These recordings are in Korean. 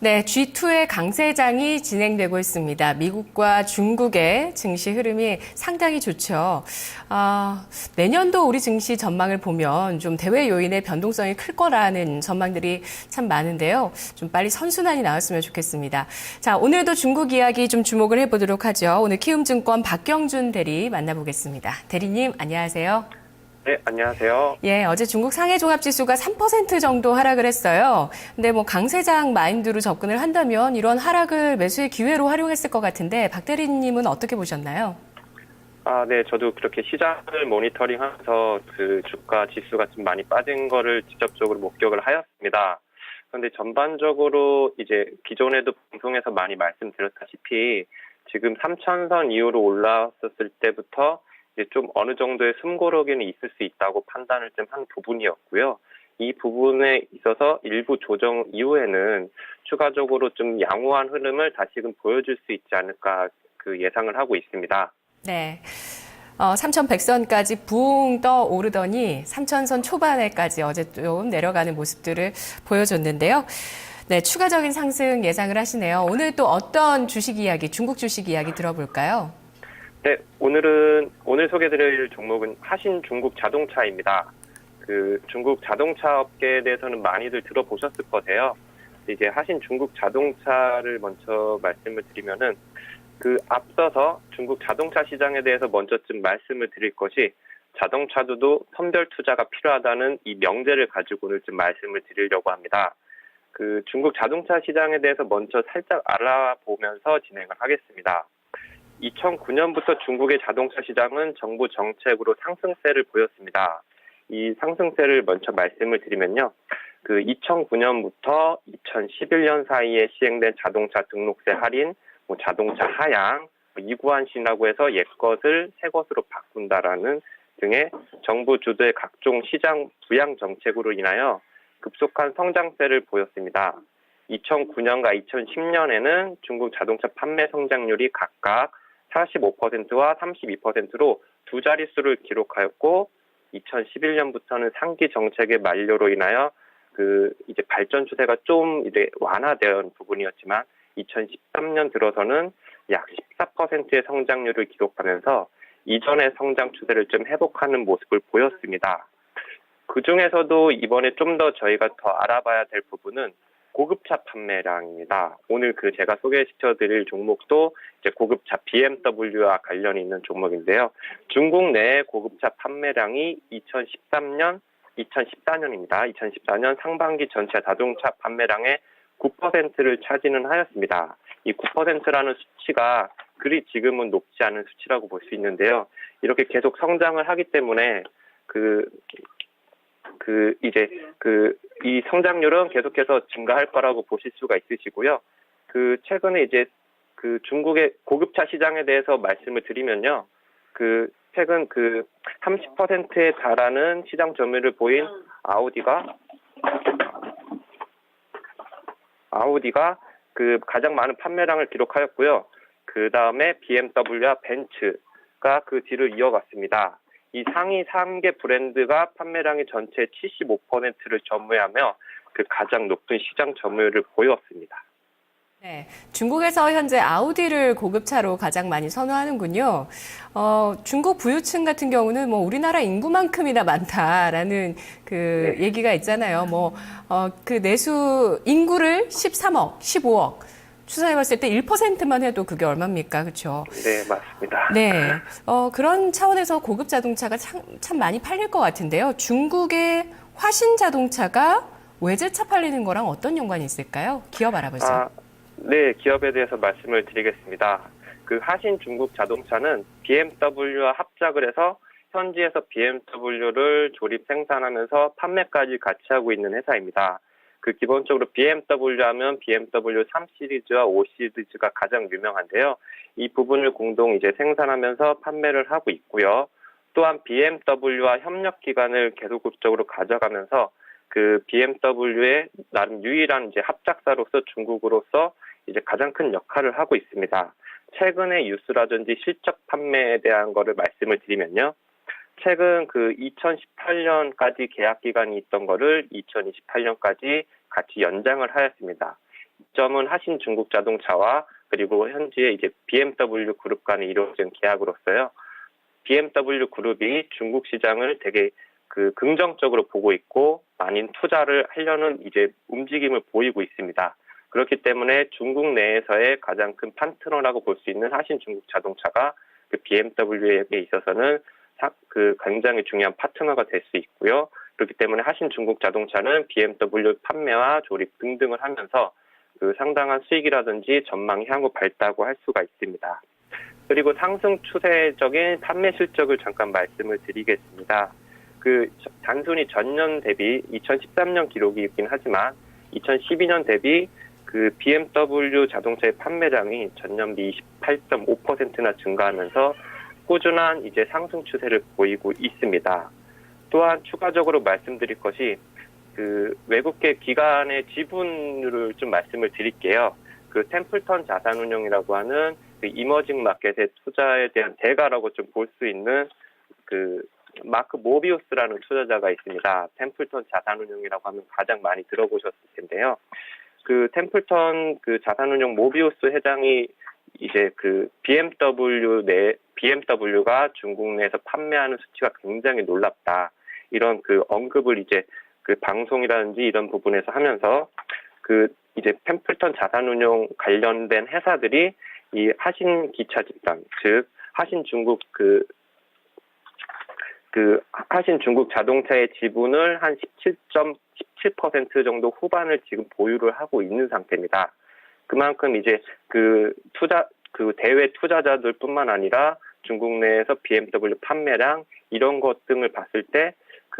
네, G2의 강세장이 진행되고 있습니다. 미국과 중국의 증시 흐름이 상당히 좋죠. 내년도 우리 증시 전망을 보면 좀 대외 요인의 변동성이 클 거라는 전망들이 참 많은데요. 좀 빨리 선순환이 나왔으면 좋겠습니다. 자, 오늘도 중국 이야기 좀 주목을 해보도록 하죠. 오늘 키움증권 박경준 대리 만나보겠습니다. 대리님, 안녕하세요. 네, 안녕하세요. 예, 어제 중국 상해 종합지수가 3% 정도 하락을 했어요. 근데 뭐 강세장 마인드로 접근을 한다면 이런 하락을 매수의 기회로 활용했을 것 같은데 박 대리님은 어떻게 보셨나요? 네, 저도 그렇게 시장을 모니터링하면서 그 주가 지수가 좀 많이 빠진 거를 직접적으로 목격을 하였습니다. 그런데 전반적으로 이제 기존에도 방송에서 많이 말씀드렸다시피 지금 3천선 이후로 올라왔었을 때부터 이제 좀 어느 정도의 숨고르기는 있을 수 있다고 판단을 좀 한 부분이었고요. 이 부분에 있어서 일부 조정 이후에는 추가적으로 좀 양호한 흐름을 다시금 보여줄 수 있지 않을까 그 예상을 하고 있습니다. 네. 3,100선까지 붕 떠 오르더니 3,000선 초반에까지 어제 좀 내려가는 모습들을 보여줬는데요. 네, 추가적인 상승 예상을 하시네요. 오늘 또 어떤 주식 이야기, 중국 주식 이야기 들어볼까요? 네, 오늘 소개드릴 종목은 하신 중국 자동차입니다. 그 중국 자동차 업계에 대해서는 많이들 들어보셨을 거세요. 이제 하신 중국 자동차를 먼저 말씀을 드리면은 그 앞서서 중국 자동차 시장에 대해서 먼저 좀 말씀을 드릴 것이 자동차도 선별 투자가 필요하다는 이 명제를 가지고 오늘 좀 말씀을 드리려고 합니다. 그 중국 자동차 시장에 대해서 먼저 살짝 알아보면서 진행을 하겠습니다. 2009년부터 중국의 자동차 시장은 정부 정책으로 상승세를 보였습니다. 이 상승세를 먼저 말씀을 드리면요. 그 2009년부터 2011년 사이에 시행된 자동차 등록세 할인, 자동차 하향, 이구환신이라고 해서 옛것을 새것으로 바꾼다라는 등의 정부 주도의 각종 시장 부양 정책으로 인하여 급속한 성장세를 보였습니다. 2009년과 2010년에는 중국 자동차 판매 성장률이 각각 45%와 32%로 두 자릿수를 기록하였고 2011년부터는 상기 정책의 만료로 인하여 그 이제 발전 추세가 좀 이제 완화된 부분이었지만 2013년 들어서는 약 14%의 성장률을 기록하면서 이전의 성장 추세를 좀 회복하는 모습을 보였습니다. 그 중에서도 이번에 좀 더 저희가 더 알아봐야 될 부분은 고급차 판매량입니다. 오늘 그 제가 소개시켜드릴 종목도 이제 고급차 BMW와 관련이 있는 종목인데요. 중국 내 고급차 판매량이 2014년입니다. 2014년 상반기 전체 자동차 판매량의 9%를 차지는 하였습니다. 이 9%라는 수치가 그리 지금은 높지 않은 수치라고 볼 수 있는데요. 이렇게 계속 성장을 하기 때문에 이 성장률은 계속해서 증가할 거라고 보실 수가 있으시고요. 그 최근에 이제 그 중국의 고급차 시장에 대해서 말씀을 드리면요. 그 최근 그 30%에 달하는 시장 점유율을 보인 아우디가 그 가장 많은 판매량을 기록하였고요. 그 다음에 BMW와 벤츠가 그 뒤를 이어갔습니다. 이 상위 3개 브랜드가 판매량의 전체 75%를 점유하며 그 가장 높은 시장 점유율을 보였습니다. 네, 중국에서 현재 아우디를 고급차로 가장 많이 선호하는군요. 중국 부유층 같은 경우는 뭐 우리나라 인구만큼이나 많다라는 그 얘기가 있잖아요. 그 내수 인구를 13억, 15억 추산해봤을 때 1%만 해도 그게 얼마입니까? 그렇죠? 네, 맞습니다. 네, 그런 차원에서 고급 자동차가 참 많이 팔릴 것 같은데요. 중국의 화신 자동차가 외제차 팔리는 거랑 어떤 연관이 있을까요? 기업 알아보죠. 네, 기업에 대해서 말씀을 드리겠습니다. 그 하신 중국 자동차는 BMW와 합작을 해서 현지에서 BMW를 조립 생산하면서 판매까지 같이 하고 있는 회사입니다. 그 기본적으로 BMW 하면 BMW 3 시리즈와 5 시리즈가 가장 유명한데요. 이 부분을 공동 이제 생산하면서 판매를 하고 있고요. 또한 BMW와 협력 기관을 계속적으로 가져가면서 그 BMW의 나름 유일한 이제 합작사로서 중국으로서 이제 가장 큰 역할을 하고 있습니다. 최근의 뉴스라든지 실적 판매에 대한 거를 말씀을 드리면요. 최근 그 2018년까지 계약 기간이 있던 거를 2028년까지 같이 연장을 하였습니다. 이점은 하신 중국 자동차와 그리고 현재 이제 BMW 그룹 간에 이루어진 계약으로서요. BMW 그룹이 중국 시장을 되게 긍정적으로 보고 있고 많은 투자를 하려는 이제 움직임을 보이고 있습니다. 그렇기 때문에 중국 내에서의 가장 큰 파트너라고 볼 수 있는 하신 중국 자동차가 BMW에게 있어서는 굉장히 중요한 파트너가 될 수 있고요. 그렇기 때문에 하신 중국 자동차는 BMW 판매와 조립 등등을 하면서 상당한 수익이라든지 전망이 향후 밝다고 할 수가 있습니다. 그리고 상승 추세적인 판매 실적을 잠깐 말씀을 드리겠습니다. 단순히 전년 대비 2013년 기록이 있긴 하지만 2012년 대비 BMW 자동차의 판매량이 전년비 28.5%나 증가하면서 꾸준한 이제 상승 추세를 보이고 있습니다. 또한 추가적으로 말씀드릴 것이 외국계 기관의 지분을 좀 말씀을 드릴게요. 템플턴 자산운용이라고 하는 이머징 마켓의 투자에 대한 대가라고 좀 볼 수 있는 마크 모비우스라는 투자자가 있습니다. 템플턴 자산운용이라고 하면 가장 많이 들어보셨을 텐데요. 템플턴 자산운용 모비우스 회장이 이제 BMW가 중국 내에서 판매하는 수치가 굉장히 놀랍다. 이런 언급을 이제 방송이라든지 이런 부분에서 하면서 이제 템플턴 자산운용 관련된 회사들이 이 하신 기차 집단, 즉 하신 중국 하신 중국 자동차의 지분을 한 17% 정도 후반을 지금 보유를 하고 있는 상태입니다. 그만큼 이제 대외 투자자들뿐만 아니라 중국 내에서 BMW 판매량 이런 것 등을 봤을 때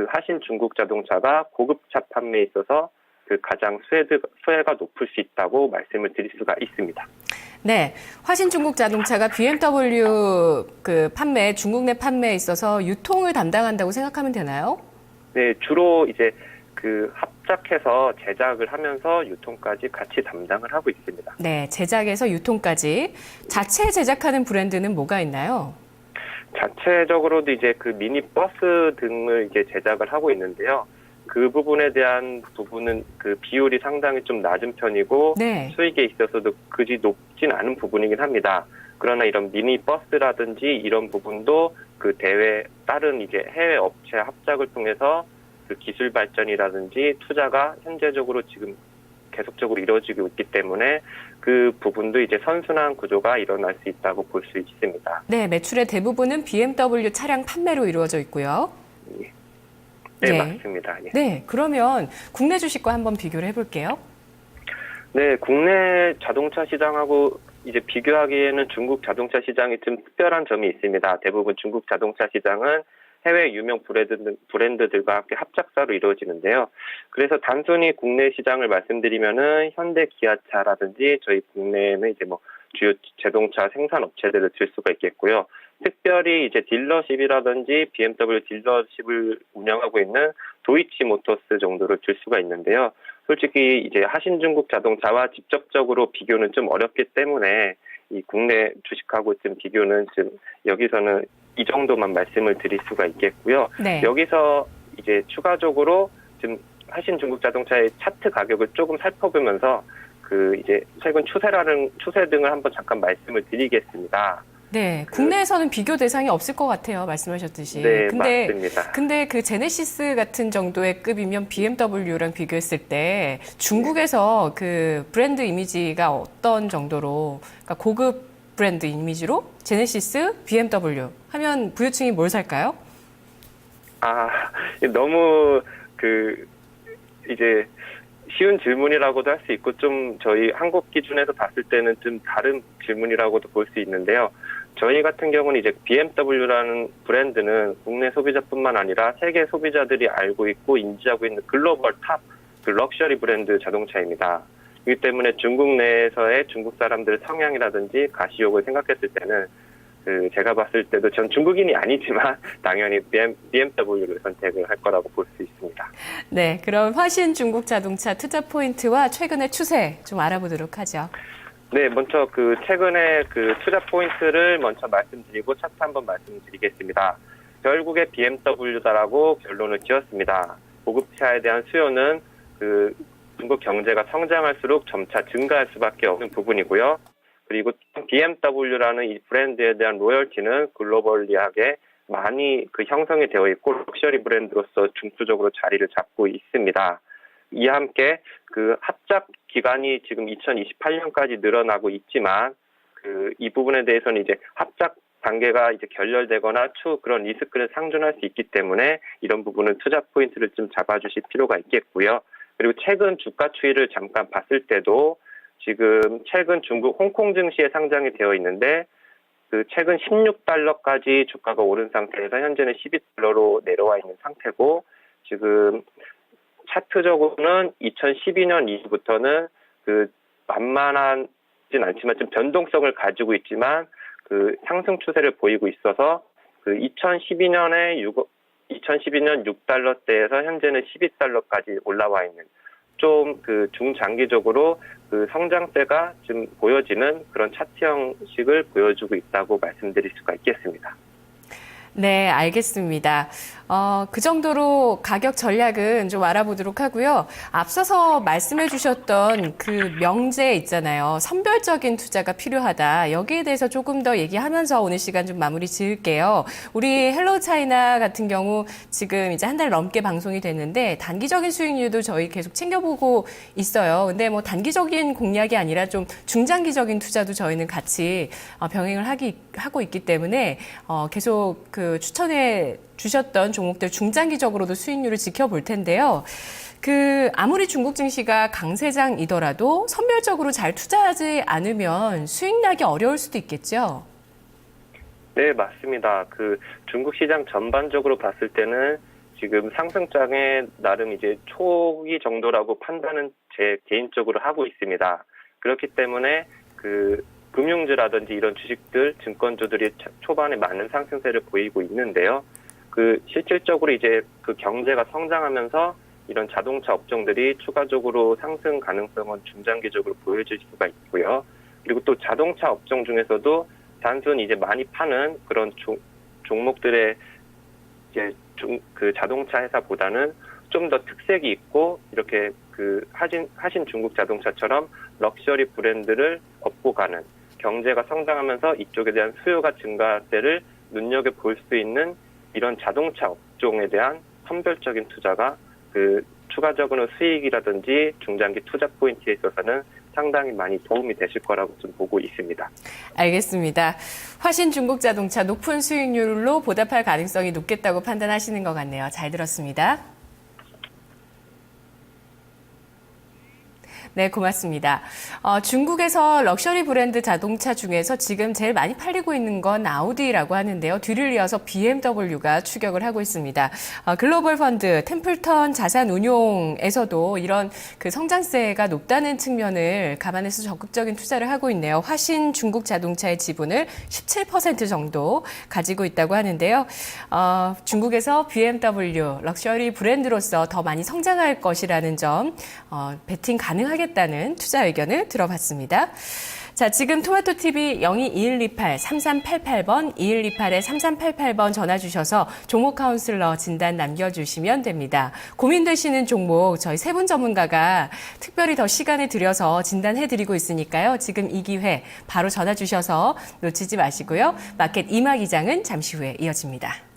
하신 중국 자동차가 고급차 판매에 있어서 가장 수혜가 높을 수 있다고 말씀을 드릴 수가 있습니다. 네, 화신 중국 자동차가 BMW 중국 내 판매에 있어서 유통을 담당한다고 생각하면 되나요? 네, 주로 이제 합작해서 제작을 하면서 유통까지 같이 담당을 하고 있습니다. 네, 제작에서 유통까지. 자체 제작하는 브랜드는 뭐가 있나요? 자체적으로도 이제 미니 버스 등을 이제 제작을 하고 있는데요. 그 부분에 대한 부분은 비율이 상당히 좀 낮은 편이고 네. 수익에 있어서도 그지 높진 않은 부분이긴 합니다. 그러나 이런 미니 버스라든지 이런 부분도 다른 이제 해외 업체 합작을 통해서 기술 발전이라든지 투자가 현재적으로 지금 계속적으로 이루어지고 있기 때문에 그 부분도 이제 선순환 구조가 일어날 수 있다고 볼 수 있습니다. 네, 매출의 대부분은 BMW 차량 판매로 이루어져 있고요. 네, 맞습니다. 예. 네, 그러면 국내 주식과 한번 비교를 해볼게요. 네, 국내 자동차 시장하고 이제 비교하기에는 중국 자동차 시장이 좀 특별한 점이 있습니다. 대부분 중국 자동차 시장은 해외 유명 브랜드들과 함께 합작사로 이루어지는데요. 그래서 단순히 국내 시장을 말씀드리면은 현대 기아차라든지 저희 국내에는 이제 주요 자동차 생산 업체들을 들 수가 있겠고요. 특별히 이제 딜러십이라든지 BMW 딜러십을 운영하고 있는 도이치 모터스 정도를 들 수가 있는데요. 솔직히 이제 하신 중국 자동차와 직접적으로 비교는 좀 어렵기 때문에 이 국내 주식하고 좀 비교는 좀 여기서는 이 정도만 말씀을 드릴 수가 있겠고요. 네. 여기서 이제 추가적으로 좀 하신 중국 자동차의 차트 가격을 조금 살펴보면서 이제 최근 추세 등을 한번 잠깐 말씀을 드리겠습니다. 네, 국내에서는 비교 대상이 없을 것 같아요. 말씀하셨듯이. 네, 맞습니다. 근데 제네시스 같은 정도의 급이면 BMW랑 비교했을 때 중국에서 브랜드 이미지가 어떤 정도로, 그러니까 고급 브랜드 이미지로 제네시스, BMW 하면 부유층이 뭘 살까요? 너무 이제 쉬운 질문이라고도 할 수 있고 좀 저희 한국 기준에서 봤을 때는 좀 다른 질문이라고도 볼 수 있는데요. 저희 같은 경우는 이제 BMW라는 브랜드는 국내 소비자뿐만 아니라 세계 소비자들이 알고 있고 인지하고 있는 글로벌 탑 럭셔리 브랜드 자동차입니다. 그렇기 때문에 중국 내에서의 중국 사람들의 성향이라든지 가시욕을 생각했을 때는 제가 봤을 때도 전 중국인이 아니지만 당연히 BMW를 선택을 할 거라고 볼 수 있습니다. 네, 그럼 화신 중국 자동차 투자 포인트와 최근의 추세 좀 알아보도록 하죠. 네, 먼저 최근에 투자 포인트를 먼저 말씀드리고 차트 한번 말씀드리겠습니다. 결국에 BMW다라고 결론을 지었습니다. 고급차에 대한 수요는 중국 경제가 성장할수록 점차 증가할 수밖에 없는 부분이고요. 그리고 BMW라는 이 브랜드에 대한 로열티는 글로벌리하게 많이 형성이 되어 있고 럭셔리 브랜드로서 중추적으로 자리를 잡고 있습니다. 이와 함께 합작 기간이 지금 2028년까지 늘어나고 있지만 이 부분에 대해서는 이제 합작 단계가 이제 결렬되거나 추후 그런 리스크를 상존할 수 있기 때문에 이런 부분은 투자 포인트를 좀 잡아주실 필요가 있겠고요. 그리고 최근 주가 추이를 잠깐 봤을 때도 지금 최근 중국 홍콩 증시에 상장이 되어 있는데 최근 16달러까지 주가가 오른 상태에서 현재는 12달러로 내려와 있는 상태고 지금 차트적으로는 2012년 이후부터는 만만하진 않지만 좀 변동성을 가지고 있지만 상승 추세를 보이고 있어서 2012년 6달러대에서 현재는 12달러까지 올라와 있는 좀 중장기적으로 성장세가 좀 보여지는 그런 차트 형식을 보여주고 있다고 말씀드릴 수가 있겠습니다. 네, 알겠습니다. 그 정도로 가격 전략은 좀 알아보도록 하고요. 앞서서 말씀해 주셨던 명제 있잖아요. 선별적인 투자가 필요하다. 여기에 대해서 조금 더 얘기하면서 오늘 시간 좀 마무리 지을게요. 우리 헬로 차이나 같은 경우 지금 이제 한 달 넘게 방송이 됐는데 단기적인 수익률도 저희 계속 챙겨보고 있어요. 근데 뭐 단기적인 공략이 아니라 좀 중장기적인 투자도 저희는 같이 병행을 하고 있기 때문에 계속 추천해 주셨던 종목들 중장기적으로도 수익률을 지켜볼 텐데요. 아무리 중국 증시가 강세장이더라도 선별적으로 잘 투자하지 않으면 수익 나기 어려울 수도 있겠죠? 네, 맞습니다. 중국 시장 전반적으로 봤을 때는 지금 상승장에 나름 이제 초기 정도라고 판단은 제 개인적으로 하고 있습니다. 그렇기 때문에 금융주라든지 이런 주식들, 증권주들이 초반에 많은 상승세를 보이고 있는데요. 실질적으로 이제 경제가 성장하면서 이런 자동차 업종들이 추가적으로 상승 가능성은 중장기적으로 보여질 수가 있고요. 그리고 또 자동차 업종 중에서도 단순히 이제 많이 파는 그런 종목들의 이제 자동차 회사보다는 좀 더 특색이 있고 이렇게 하신 중국 자동차처럼 럭셔리 브랜드를 업고 가는 경제가 성장하면서 이쪽에 대한 수요가 증가세를 눈여겨볼 수 있는 이런 자동차 업종에 대한 선별적인 투자가 추가적으로 수익이라든지 중장기 투자 포인트에 있어서는 상당히 많이 도움이 되실 거라고 좀 보고 있습니다. 알겠습니다. 화신 중국 자동차 높은 수익률로 보답할 가능성이 높겠다고 판단하시는 것 같네요. 잘 들었습니다. 네, 고맙습니다. 중국에서 럭셔리 브랜드 자동차 중에서 지금 제일 많이 팔리고 있는 건 아우디라고 하는데요. 뒤를 이어서 BMW가 추격을 하고 있습니다. 글로벌 펀드 템플턴 자산운용에서도 이런 성장세가 높다는 측면을 감안해서 적극적인 투자를 하고 있네요. 화신 중국 자동차의 지분을 17% 정도 가지고 있다고 하는데요. 중국에서 BMW 럭셔리 브랜드로서 더 많이 성장할 것이라는 점 베팅 가능하게 다는 투자 의견을 들어봤습니다. 자, 지금 토마토TV 022128-3388번, 2128-3388번 전화 주셔서 종목 카운슬러 진단 남겨주시면 됩니다. 고민되시는 종목 저희 세 분 전문가가 특별히 더 시간을 들여서 진단해드리고 있으니까요. 지금 이 기회 바로 전화 주셔서 놓치지 마시고요. 마켓 이마 기장은 잠시 후에 이어집니다.